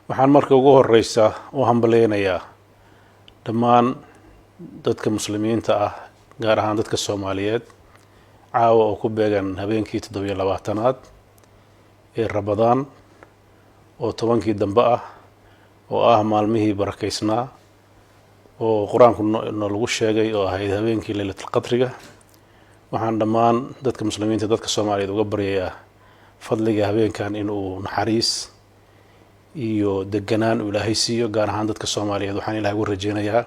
waxaan marka ugu horeysa u hambaleynayaa dhammaan dadka muslimiinta ah gaar ahaan dadka Soomaaliyeed caawa oo ku beegan habeenkii 27aad ee Ramadaan oo 10kii dambe ah oo ah maalmihii barakeysnaa oo quraanku lagu sheegay oo ahayd habeenkii Laylatul Qadriga waxaan dhammaan dadka muslimiinta dadka Soomaaliyeed uga baryayaa fadliga habeenkan inuu naxariis iyo deganaan Ilaahay siiyo gaar ahaan dadka Soomaaliyeed waxaan Ilaahay ugu rajeynayaa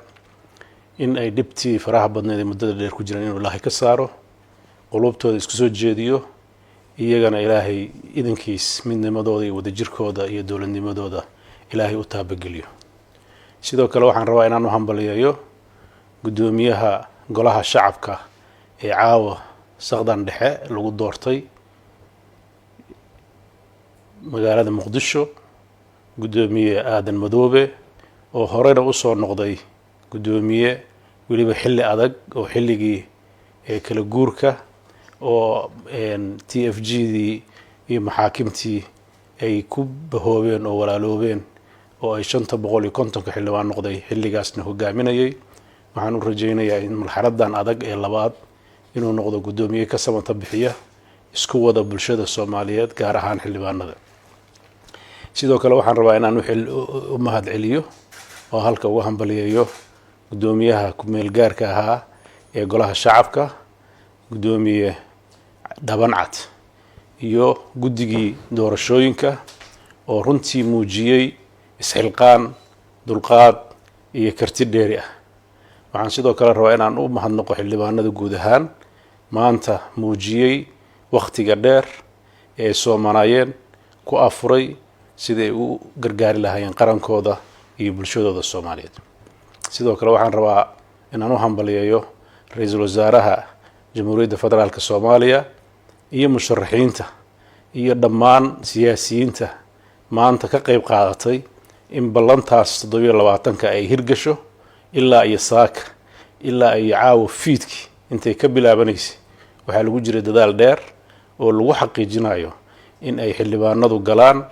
in ay dibtii faraha badneed muddada dheer ku jiraan inuu Ilaahay ka saaro qulubtooda isku soo jeediyo iyagana Ilaahay idinkiis midnimadooda iyo wadajirkooda iyo dawladnimadooda Ilaahay u taabageliyo sidoo kale waxaan rabaa inaan u hambaliyeeyo gudoomiyaha golaha shacabka ee caawa saqdan dhexe lagu doortay magaalada Muqdisho gudoomiye Aadan Madoobe oo horeyna u soo noqday gudoomiye waliba xilli adag oo xilligii kala guurka oo TFGdii iyo maxaakimtii ay ku bahoobeen oo walaaloobeen oo ay 550 xildhibaan noqday xilligaasna hogaaminayay waxaan u rajeynayaa in marxaladan adag ee labaad inuu noqdo gudoomiye ka samata bixiya isku wada bulshada Soomaaliyeed gaar ahaan xildhibaanada sidoo kale waxaan rabaa inaan u mahad celiyo oo halka ugu hambaliyeeyo gudoomiyaha ku meel gaarka ahaa ee golaha shacabka gudoomiye Dabancad iyo guddigii doorashooyinka oo runtii muujiyay isxilqaan dulqaad iyo karti dheeri ah waxaan sidoo kale rabaa inaan u mahadnaqo xildhibaanada guud ahaan maanta muujiyay waqtiga dheer ee Soomaaliyeed ku afuray sidii u gargaari lahaayeen qarankooda iyo bulshadooda Soomaaliyeed sidoo kale waxaan rabaa inaan u hambaliyeeyo ra'iisul wasaaraha Jamhuuriyadda Federaalka Soomaaliya iyo musharaxiinta iyo dhammaan siyaasiyiinta maanta ka qayb qaadatay in ballantaas 27ka ay hirgasho ilaa iyo saaka ilaa ay caawa fiidki intay ka bilaabanaysa waxa lagu jiray dadaal dheer oo lagu xaqiijinayo in ay xildhibaanadu galaan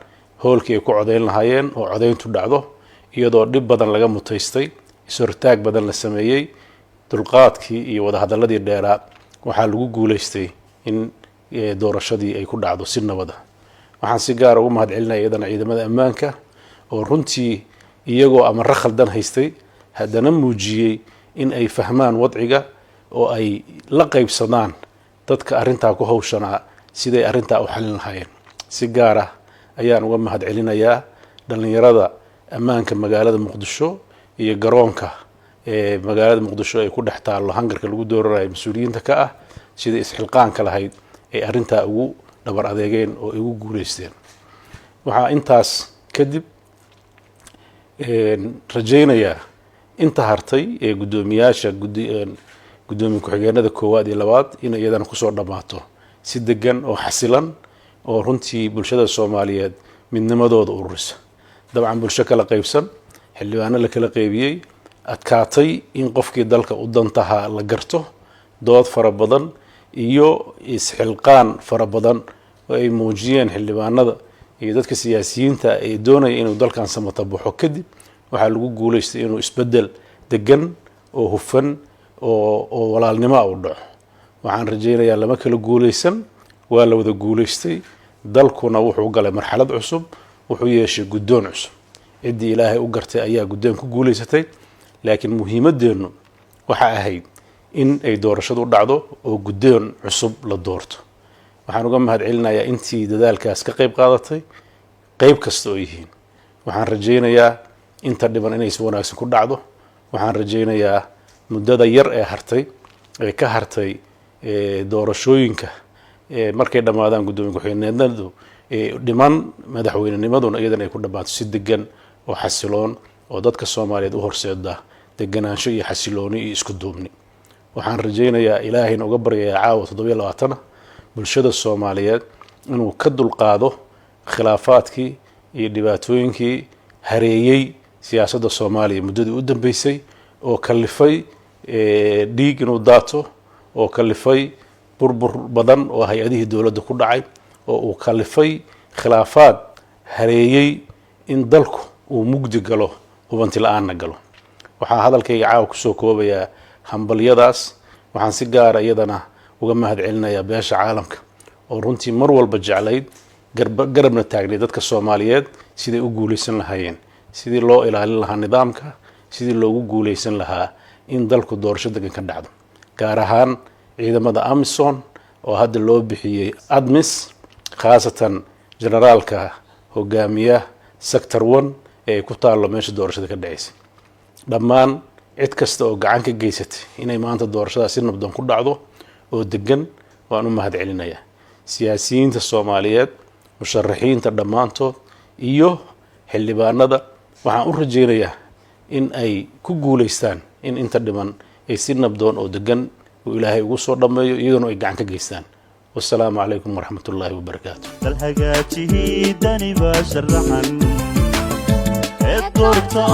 hoolkii ay ku codeyn lahaayeen oo codeyntu dhacdo iyadoo dib badan laga mutaystay isortaag badan la sameeyay dulqaadkii iyo wada hadaladii dheeraad waxa lagu guuleystay in doorashadii ay ku dhacdo si nabad ah waxaan si gaar ah ugu mahad celinayaa iyadana ciidamada ammaanka oo runtii iyagoo amar khaldan haystay haddana muujiyay in ay fahmaan wadciga oo ay la qaybsadaan dadka arintaa ku hawshanaa siday arintaa u xalin lahaayeen si gaar ah ayaan uga mahad celinayaa dhalinyarada ammaanka magaalada Muqdisho iyo garoonka magaalada Muqdisho ay ku dhex taalo hangarka lagu dooranayo mas'uuliyiinta ka ah sida isxilqaanka lahayd ay arintaa ugu dhabar adeegeen oo ugu guuleysteen waxa intaas kadib rajeynayaa inta hartay ee gudoomiyaasha gudoomiye ku-xigeenada koowaad iyo labaad in iyadana ku soo dhamaato si degan oo xasilan oo runtii bulshada Soomaaliyeed midnimadooda ururisa dabcan bulsho kala qaybsan xildhibaano la kala qaybiyay adkaatay in qofkii dalka u dantaha la garto dood fara badan iyo isxilqaan fara badan oo ay muujiyeen xildhibaanada iyo dadka siyaasiyiinta ee doonaya inuu dalkan samata baxo kadib waxa lagu guuleystay inuu isbedel degan oo hufan oo walaalnimo u dhaco waxaan rajeynayaa lama kala guuleysan waa la wada guuleystay dalkuna wuxuu galay marxalad cusub wuxuu yeeshay gudoon cusub cidii Ilaahay u gartay ayaa gudoon ku guuleysatay laakiin muhiimadeenu waxa ahayd in ay doorashadu dhacdo oo gudoon cusub la doorto waxaan uga mahad celinayaa intii dadaalkaas ka qayb qaadatay qayb kasta oo yihiin waxaan rajeynayaa inta dhiban inay si wanaagsan ku dhacdo waxaan rajeynayaa muddada yar ee hartay ee ka hartay doorashooyinka markay dhamaadaan gudoomiye ku-xigeenadu dhiman madaxweynenimaduna iyadana ay ku dhamaato si degan oo xasiloon oo dadka Soomaaliyeed u horseeda deganaansho iyo xasilooni iyo isku duubni waxaan rajeynayaa Ilaahayna uga baryayaa caawa 27 bulshada Soomaaliyeed inuu ka dulqaado khilaafaadkii iyo dhibaatooyinkii hareeyay siyaasadda Soomaaliya muddadii u dambeysay oo kalifay dhiig inuu daato oo kalifay burbur badan oo hay'adihii dawladda ku dhacay oo uu kalifay khilaafaad hareeyay in dalku uu mugdi galo hubanti la'aanna galo waxaa hadalkayga caawa kusoo koobayaa hambalyadaas waxaan si gaara iyadana uga mahad celinayaa beesha caalamka oo runtii mar walba jeclayd garabna taagnay dadka Soomaaliyeed sidii u guuleysan lahaayeen sidii loo ilaalin lahaa nidaamka sidii loogu guuleysan lahaa in dalku doorasho degan ka dhacdo gaar ahaan ciidamada AMISOM oo hadda loo bixiyay ADMIS khaasatan generaalka hogaamiya sector 1 ee ku taalo meesha doorashada ka dhaceysay dhammaan cid kasta oo gacan ka geysatay inay maanta doorashada si nabdoon ku dhacdo oo degan waan u mahad celinayaa siyaasiyiinta Soomaaliyeed musharaxiinta dhammaantood iyo xildhibaanada waxaan u rajaynayaa in ay ku guuleystaan in inta dhiman ay si nabdoon oo degan oo Ilaahay ugu soo dhameeyo iyaguna ay gacan ka geystaan والسلام عليكم ورحمة الله وبركاته الحاجاته داني بشرحن الدورتو